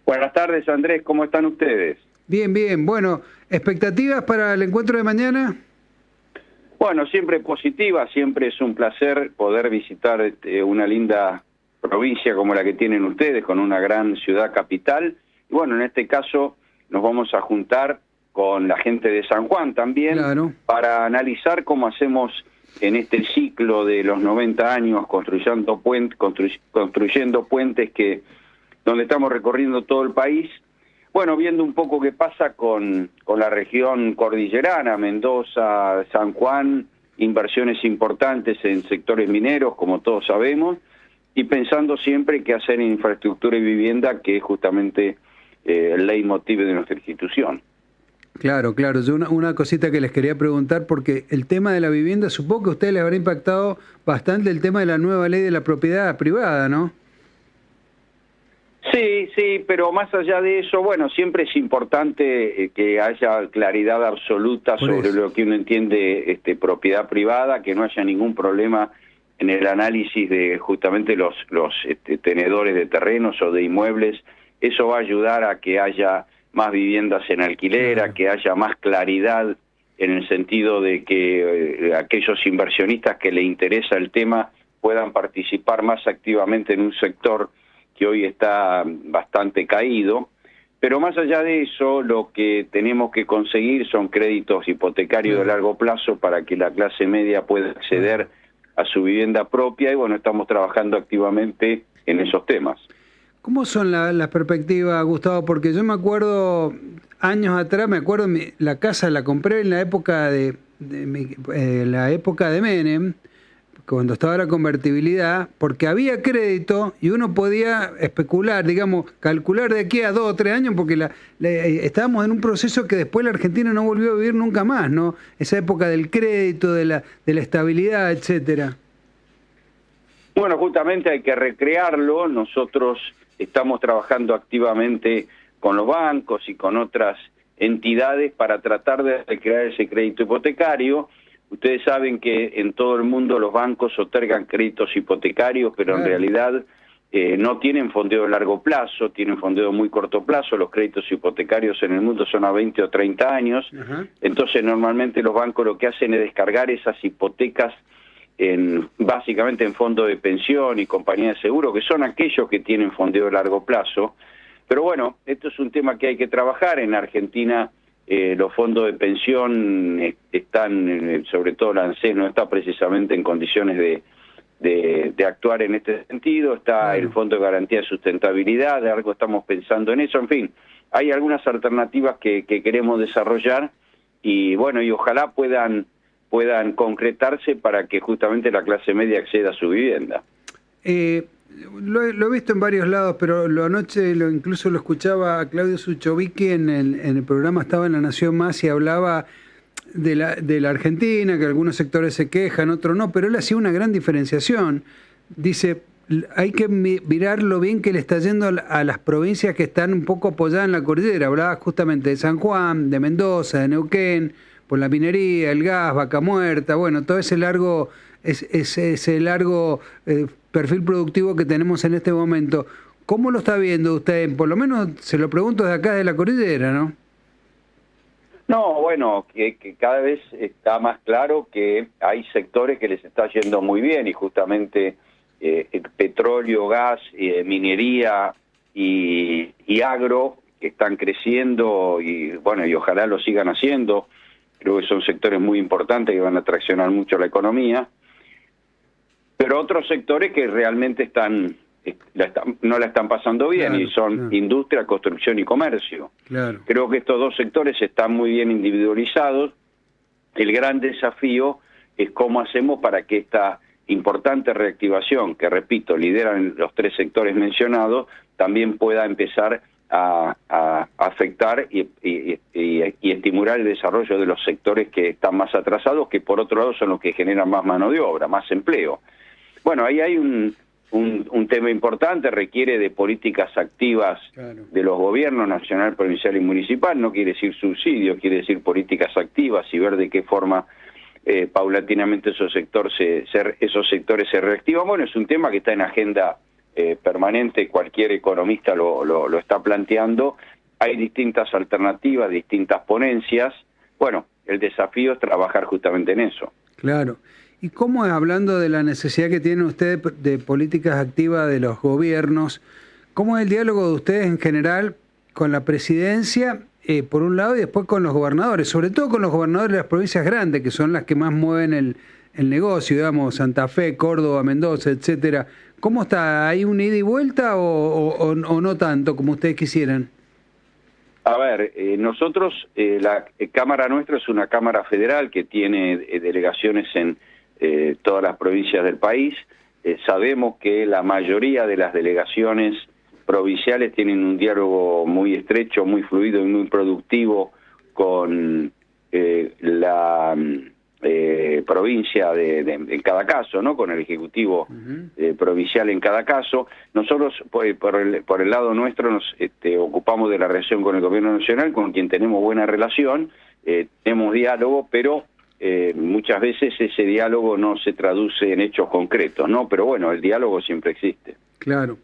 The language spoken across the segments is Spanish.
Buenas tardes, Andrés, ¿cómo están ustedes? Bien, bien. Bueno, ¿expectativas para el encuentro de mañana? Bueno, siempre positiva, siempre es un placer poder visitar una linda provincia como la que tienen ustedes, con una gran ciudad capital. Y bueno, en este caso nos vamos a juntar con la gente de San Juan también, Claro, para analizar cómo hacemos en este ciclo de los 90 años construyendo puentes donde estamos recorriendo todo el país. Bueno, viendo un poco qué pasa con la región cordillerana, Mendoza, San Juan, inversiones importantes en sectores mineros, como todos sabemos, y pensando siempre qué hacer en infraestructura y vivienda, que es justamente el leitmotiv de nuestra institución. claro, claro. Yo una cosita que les quería preguntar, porque el tema de la vivienda, supongo que a ustedes les habrá impactado bastante el tema de la nueva ley de la propiedad privada, ¿no? Sí, pero más allá de eso, bueno, siempre es importante que haya claridad absoluta sobre lo que uno entiende propiedad privada, que no haya ningún problema en el análisis de justamente los tenedores de terrenos o de inmuebles. Eso va a ayudar a que haya más viviendas en alquiler, a que haya más claridad en el sentido de que aquellos inversionistas que le interesa el tema puedan participar más activamente en un sector que hoy está bastante caído. Pero más allá de eso, lo que tenemos que conseguir son créditos hipotecarios de largo plazo para que la clase media pueda acceder a su vivienda propia, y bueno, estamos trabajando activamente en esos temas. ¿Cómo son las perspectivas, Gustavo? Porque yo me acuerdo, años atrás, la casa la compré en la época la época de Menem, cuando estaba la convertibilidad, porque había crédito y uno podía especular, digamos, calcular de aquí a 2 o 3 años, porque estábamos en un proceso que después la Argentina no volvió a vivir nunca más, ¿no? Esa época del crédito, de la estabilidad, etcétera. Bueno, justamente hay que recrearlo. Nosotros estamos trabajando activamente con los bancos y con otras entidades para tratar de recrear ese crédito hipotecario. Ustedes saben que en todo el mundo los bancos otorgan créditos hipotecarios, pero en realidad no tienen fondeo de largo plazo, tienen fondeo de muy corto plazo. Los créditos hipotecarios en el mundo son a 20 o 30 años. Entonces normalmente los bancos lo que hacen es descargar esas hipotecas básicamente en fondos de pensión y compañías de seguro, que son aquellos que tienen fondeo de largo plazo. Pero bueno, esto es un tema que hay que trabajar. En Argentina los fondos de pensión están, sobre todo la ANSES, no está precisamente en condiciones de actuar en este sentido. Está el Fondo de Garantía de Sustentabilidad, de algo estamos pensando en eso. En fin, hay algunas alternativas que queremos desarrollar, y bueno, y ojalá puedan concretarse para que justamente la clase media acceda a su vivienda. Lo he visto en varios lados, pero anoche incluso lo escuchaba a Claudio Suchovicki en el programa, estaba en La Nación Más, y hablaba de la Argentina, que algunos sectores se quejan, otros no, pero él hacía una gran diferenciación. Dice, hay que mirar lo bien que le está yendo a las provincias que están un poco apoyadas en la cordillera. Hablaba justamente de San Juan, de Mendoza, de Neuquén, por la minería, el gas, Vaca Muerta, bueno, todo ese largo perfil productivo que tenemos en este momento. ¿Cómo lo está viendo usted? Por lo menos se lo pregunto de acá de la cordillera, ¿no? No, bueno, que cada vez está más claro que hay sectores que les está yendo muy bien, y justamente petróleo, gas, minería y agro, que están creciendo, y bueno, y ojalá lo sigan haciendo. Creo que son sectores muy importantes que van a traccionar mucho la economía. Pero otros sectores que realmente no la están pasando bien, y son industria, construcción y comercio. Creo que estos dos sectores están muy bien individualizados. El gran desafío es cómo hacemos para que esta importante reactivación, que repito, lideran los 3 sectores mencionados, también pueda empezar a afectar y estimular el desarrollo de los sectores que están más atrasados, que por otro lado son los que generan más mano de obra, más empleo. Bueno, ahí hay un tema importante, requiere de políticas activas de los gobiernos nacional, provincial y municipal. No quiere decir subsidios, quiere decir políticas activas, y ver de qué forma paulatinamente esos sectores se reactivan. Bueno, es un tema que está en agenda permanente, cualquier economista lo está planteando. Hay distintas alternativas, distintas ponencias. Bueno, el desafío es trabajar justamente en eso. Claro. ¿Y cómo, hablando de la necesidad que tienen ustedes de políticas activas de los gobiernos, cómo es el diálogo de ustedes en general con la presidencia, por un lado, y después con los gobernadores, sobre todo con los gobernadores de las provincias grandes, que son las que más mueven el negocio, digamos, Santa Fe, Córdoba, Mendoza, etcétera? ¿Cómo está? ¿Hay un ida y vuelta o no tanto como ustedes quisieran? A ver, nosotros, la Cámara nuestra es una Cámara federal que tiene delegaciones en todas las provincias del país. Sabemos que la mayoría de las delegaciones provinciales tienen un diálogo muy estrecho, muy fluido y muy productivo con la provincia en cada caso, ¿no? Con el Ejecutivo provincial en cada caso. Nosotros, por el lado nuestro, nos ocupamos de la relación con el Gobierno Nacional, con quien tenemos buena relación, tenemos diálogo, pero muchas veces ese diálogo no se traduce en hechos concretos, ¿no? Pero bueno, el diálogo siempre existe. Claro.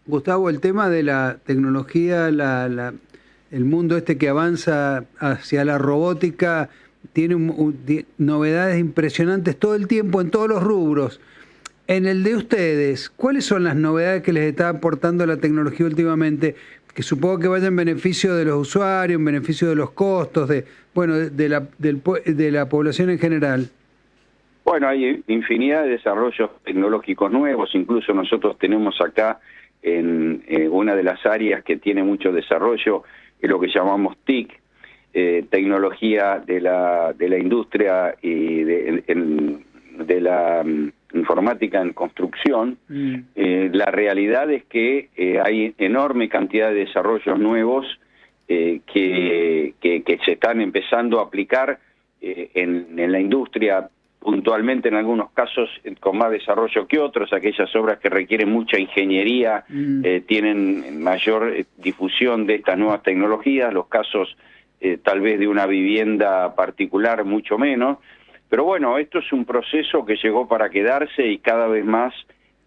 Gustavo, el tema de la tecnología, el mundo que avanza hacia la robótica, tiene novedades impresionantes todo el tiempo en todos los rubros. En el de ustedes, ¿cuáles son las novedades que les está aportando la tecnología últimamente? Que supongo que vaya en beneficio de los usuarios, en beneficio de los costos, de la población en general. Bueno, hay infinidad de desarrollos tecnológicos nuevos. Incluso nosotros tenemos acá en una de las áreas que tiene mucho desarrollo, es lo que llamamos TIC, tecnología de la industria y de la informática en construcción. La realidad es que hay enorme cantidad de desarrollos nuevos que se están empezando a aplicar en la industria, puntualmente en algunos casos con más desarrollo que otros. Aquellas obras que requieren mucha ingeniería tienen mayor difusión de estas nuevas tecnologías, los casos tal vez de una vivienda particular mucho menos. Pero bueno, esto es un proceso que llegó para quedarse y cada vez más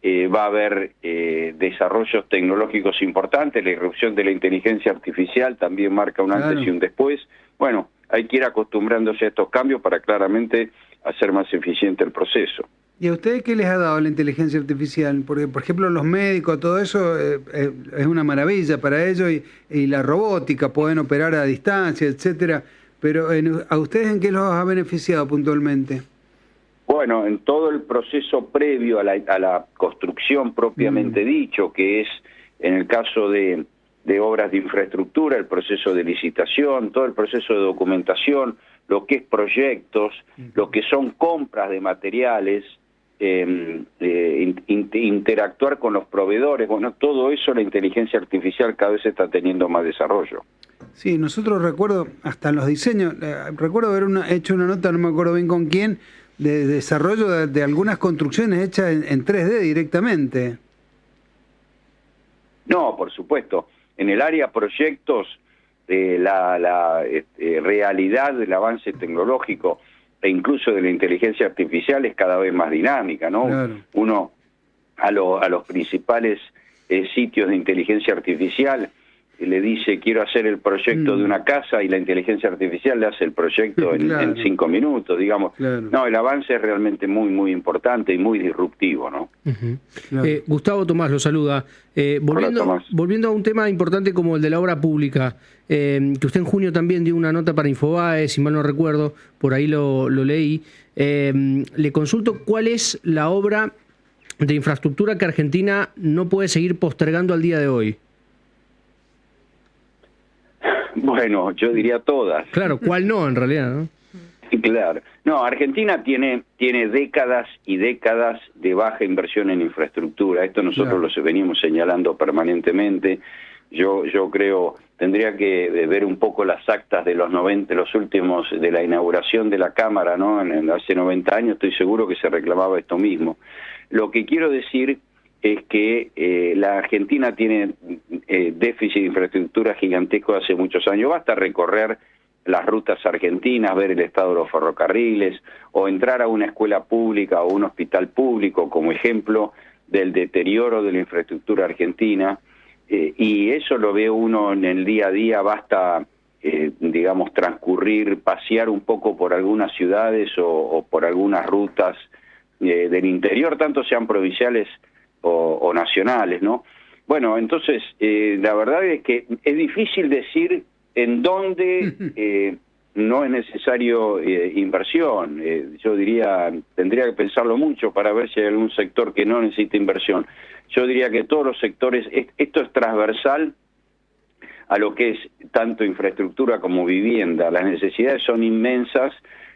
va a haber desarrollos tecnológicos importantes. La irrupción de la inteligencia artificial también marca un antes y un después. Bueno, hay que ir acostumbrándose a estos cambios para claramente hacer más eficiente el proceso. ¿Y a ustedes qué les ha dado la inteligencia artificial? Porque, por ejemplo, los médicos, todo eso es una maravilla para ellos, y la robótica, pueden operar a distancia, etcétera. Pero ¿a ustedes en qué los ha beneficiado puntualmente? Bueno, en todo el proceso previo a la construcción propiamente dicho, que es en el caso de obras de infraestructura, el proceso de licitación, todo el proceso de documentación, lo que es proyectos, lo que son compras de materiales, interactuar con los proveedores. Bueno, todo eso la inteligencia artificial cada vez está teniendo más desarrollo. Sí, nosotros recuerdo, hasta en los diseños, recuerdo haber hecho una nota, no me acuerdo bien con quién, de desarrollo de algunas construcciones hechas en 3D directamente. No, por supuesto. En el área proyectos, la realidad del avance tecnológico e incluso de la inteligencia artificial es cada vez más dinámica, ¿no? Claro. Uno a los principales sitios de inteligencia artificial le dice quiero hacer el proyecto de una casa y la inteligencia artificial le hace el proyecto en 5 minutos, digamos. Claro. No, el avance es realmente muy, muy importante y muy disruptivo, ¿no? Claro. Gustavo Tomás lo saluda. Volviendo a un tema importante como el de la obra pública, que usted en junio también dio una nota para Infobae, si mal no recuerdo, por ahí lo leí. Le consulto cuál es la obra de infraestructura que Argentina no puede seguir postergando al día de hoy. Bueno, yo diría todas. Claro, ¿cuál no en realidad, no? Claro. No, Argentina tiene décadas y décadas de baja inversión en infraestructura. Esto nosotros lo venimos señalando permanentemente. Yo creo, tendría que ver un poco las actas de los 90, los últimos, de la inauguración de la Cámara, ¿no? Hace 90 años estoy seguro que se reclamaba esto mismo. Lo que quiero decir es que la Argentina tiene déficit de infraestructura gigantesco hace muchos años. Basta recorrer las rutas argentinas, ver el estado de los ferrocarriles, o entrar a una escuela pública o un hospital público como ejemplo, del deterioro de la infraestructura argentina, y eso lo ve uno en el día a día. Basta, digamos, transcurrir, pasear un poco por algunas ciudades o por algunas rutas del interior, tanto sean provinciales o nacionales, ¿no? Bueno, entonces, la verdad es que es difícil decir en dónde no es necesario inversión. Yo diría, tendría que pensarlo mucho para ver si hay algún sector que no necesita inversión. Yo diría que todos los sectores, esto es transversal a lo que es tanto infraestructura como vivienda. Las necesidades son inmensas,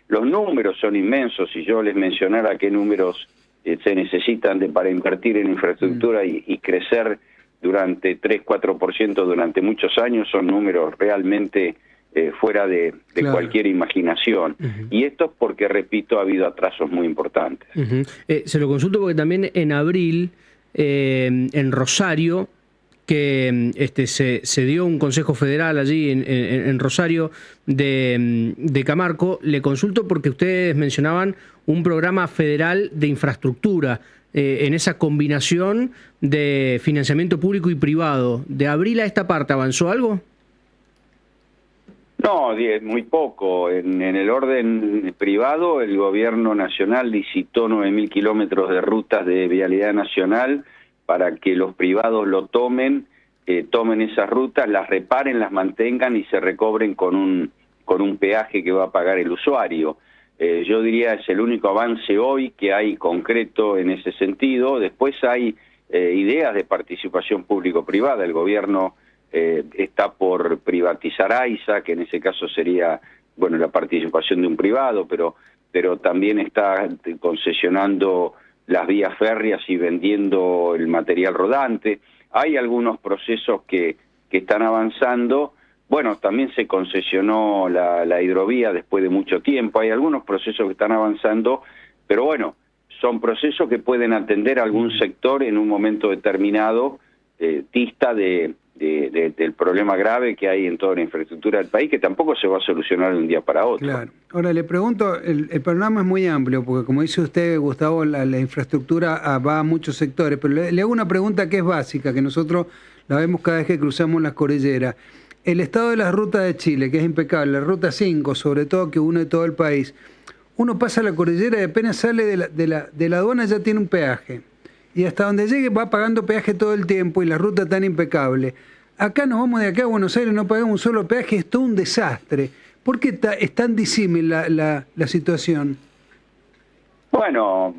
los números son inmensos. Si yo les mencionara qué números se necesitan para invertir en infraestructura y crecer durante 3-4% durante muchos años, son números realmente fuera de claro, cualquier imaginación. Y esto es porque, repito, ha habido atrasos muy importantes. Se lo consulto porque también en abril, en Rosario, que se dio un consejo federal allí en Rosario de Camargo, le consulto porque ustedes mencionaban un programa federal de infraestructura, en esa combinación de financiamiento público y privado. ¿De abril a esta parte avanzó algo? No, muy poco. En el orden privado, el gobierno nacional licitó 9.000 kilómetros de rutas de vialidad nacional para que los privados lo tomen esas rutas, las reparen, las mantengan y se recobren con un peaje que va a pagar el usuario. Yo diría es el único avance hoy que hay concreto en ese sentido. Después hay ideas de participación público-privada. El gobierno está por privatizar AISA, que en ese caso sería, bueno, la participación de un privado, pero también está concesionando las vías férreas y vendiendo el material rodante. Hay algunos procesos que están avanzando. Bueno, también se concesionó la hidrovía después de mucho tiempo. Hay algunos procesos que están avanzando, pero bueno, son procesos que pueden atender a algún sector en un momento determinado, dista del problema grave que hay en toda la infraestructura del país, que tampoco se va a solucionar de un día para otro. Claro. Ahora le pregunto, el panorama es muy amplio, porque como dice usted, Gustavo, la infraestructura va a muchos sectores, pero le hago una pregunta que es básica, que nosotros la vemos cada vez que cruzamos las cordilleras. El estado de las rutas de Chile, que es impecable, la ruta 5, sobre todo, que une todo el país. Uno pasa la cordillera y apenas sale de la aduana ya tiene un peaje. Y hasta donde llegue va pagando peaje todo el tiempo y la ruta tan impecable. Acá nos vamos de acá a Buenos Aires, no pagamos un solo peaje, es todo un desastre. ¿Por qué es tan disímil la situación? Bueno,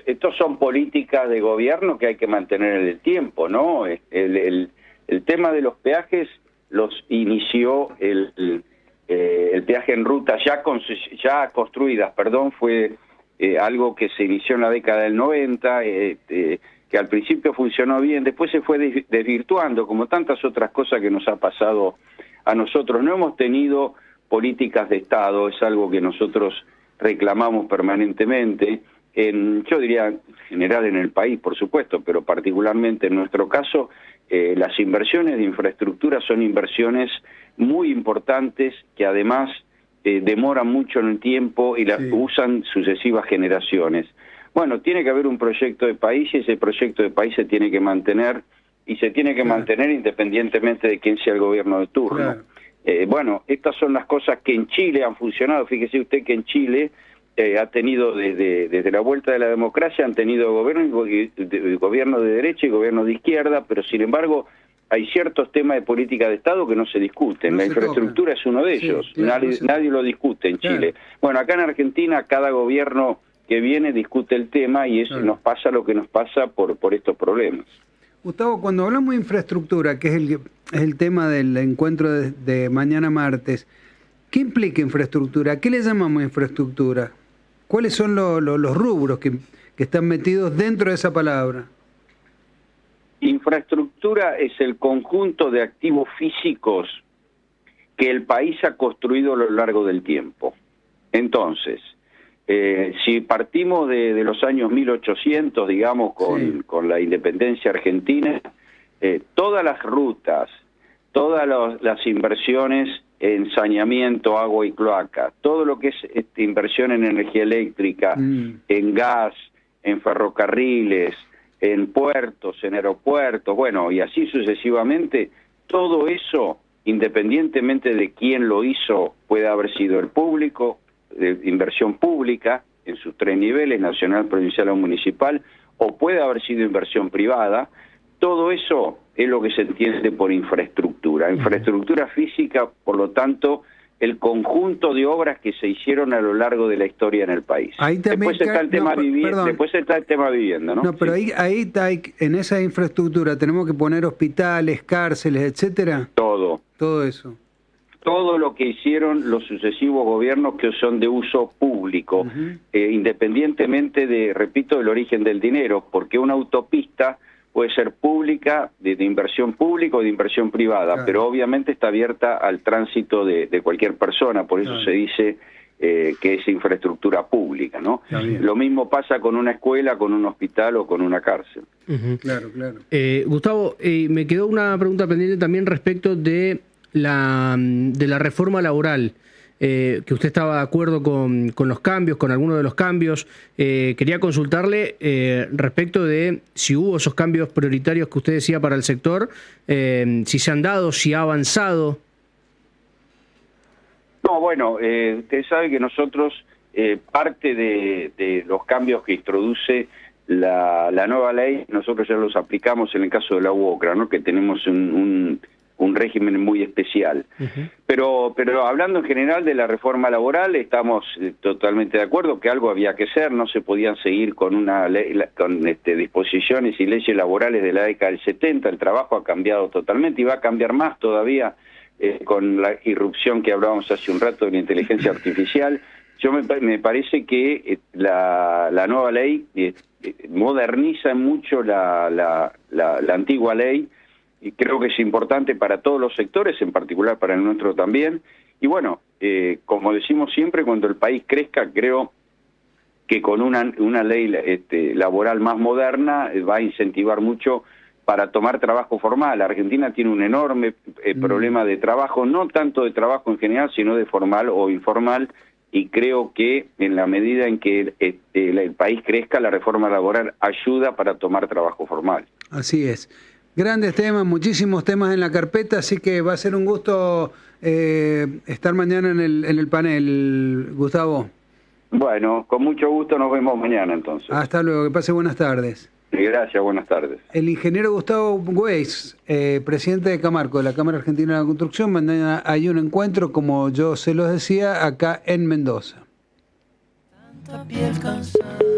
estos son políticas de gobierno que hay que mantener en el tiempo, ¿no? El tema de los peajes los inició el peaje en rutas ya construidas, fue algo que se inició en la década del 90, que al principio funcionó bien, después se fue desvirtuando, como tantas otras cosas que nos ha pasado a nosotros. No hemos tenido políticas de Estado, es algo que nosotros reclamamos permanentemente, yo diría en general en el país, por supuesto, pero particularmente en nuestro caso, las inversiones de infraestructura son inversiones muy importantes que además demoran mucho en el tiempo y las usan sucesivas generaciones. Bueno, tiene que haber un proyecto de país y ese proyecto de país se tiene que mantener y se tiene que mantener independientemente de quién sea el gobierno de turno. Claro. Bueno, estas son las cosas que en Chile han funcionado. Fíjese usted que en Chile ha tenido desde la vuelta de la democracia, han tenido gobierno de derecha y gobierno de izquierda, pero sin embargo hay ciertos temas de política de Estado que no se discuten. La infraestructura es uno de ellos, nadie lo discute en Chile. Bueno, acá en Argentina cada gobierno que viene discute el tema y eso nos pasa lo que nos pasa por estos problemas. Gustavo, cuando hablamos de infraestructura, que es el tema del encuentro de mañana martes, ¿qué implica infraestructura? ¿A qué le llamamos infraestructura? ¿Cuáles son los rubros que están metidos dentro de esa palabra? Infraestructura es el conjunto de activos físicos que el país ha construido a lo largo del tiempo. Entonces, si partimos de los años 1800, digamos, con la independencia argentina, todas las rutas, todas las inversiones en saneamiento, agua y cloaca, todo lo que es inversión en energía eléctrica, en gas, en ferrocarriles, en puertos, en aeropuertos, bueno, y así sucesivamente. Todo eso, independientemente de quién lo hizo, puede haber sido el público, de inversión pública, en sus 3 niveles, nacional, provincial o municipal, o puede haber sido inversión privada. Todo eso es lo que se entiende por infraestructura. Infraestructura física, por lo tanto, el conjunto de obras que se hicieron a lo largo de la historia en el país. Ahí también después está el tema después está el tema vivienda, ¿no? No, pero sí. ahí en esa infraestructura tenemos que poner hospitales, cárceles, etcétera. Todo eso. Todo lo que hicieron los sucesivos gobiernos que son de uso público, independientemente de, repito, del origen del dinero, porque una autopista puede ser pública, de inversión pública o de inversión privada, claro, pero obviamente está abierta al tránsito de cualquier persona, por eso claro, se dice que es infraestructura pública, ¿no? Lo mismo pasa con una escuela, con un hospital o con una cárcel. Claro, claro. Gustavo, me quedó una pregunta pendiente también respecto de la reforma laboral. Que usted estaba de acuerdo con los cambios, con algunos de los cambios. Quería consultarle respecto de si hubo esos cambios prioritarios que usted decía para el sector, si se han dado, si ha avanzado. No, bueno, usted sabe que nosotros, parte de los cambios que introduce la nueva ley, nosotros ya los aplicamos en el caso de la UOCRA, ¿no? Que tenemos un régimen muy especial. Pero hablando en general de la reforma laboral, estamos totalmente de acuerdo que algo había que hacer, no se podían seguir con una ley, con disposiciones y leyes laborales de la década del 70, el trabajo ha cambiado totalmente y va a cambiar más todavía con la irrupción que hablábamos hace un rato de la inteligencia artificial. Me parece que la nueva ley moderniza mucho la antigua ley, y creo que es importante para todos los sectores, en particular para el nuestro también. Y bueno, como decimos siempre, cuando el país crezca, creo que con una ley laboral más moderna va a incentivar mucho para tomar trabajo formal. La Argentina tiene un enorme problema de trabajo, no tanto de trabajo en general, sino de formal o informal, y creo que en la medida en que el país crezca, la reforma laboral ayuda para tomar trabajo formal. Así es. Grandes temas, muchísimos temas en la carpeta, así que va a ser un gusto estar mañana en el panel, Gustavo. Bueno, con mucho gusto nos vemos mañana entonces. Hasta luego, que pase buenas tardes. Gracias, buenas tardes. El ingeniero Gustavo Weiss, presidente de Camarco, de la Cámara Argentina de la Construcción. Mañana hay un encuentro, como yo se los decía, acá en Mendoza. Tanta piel cansada.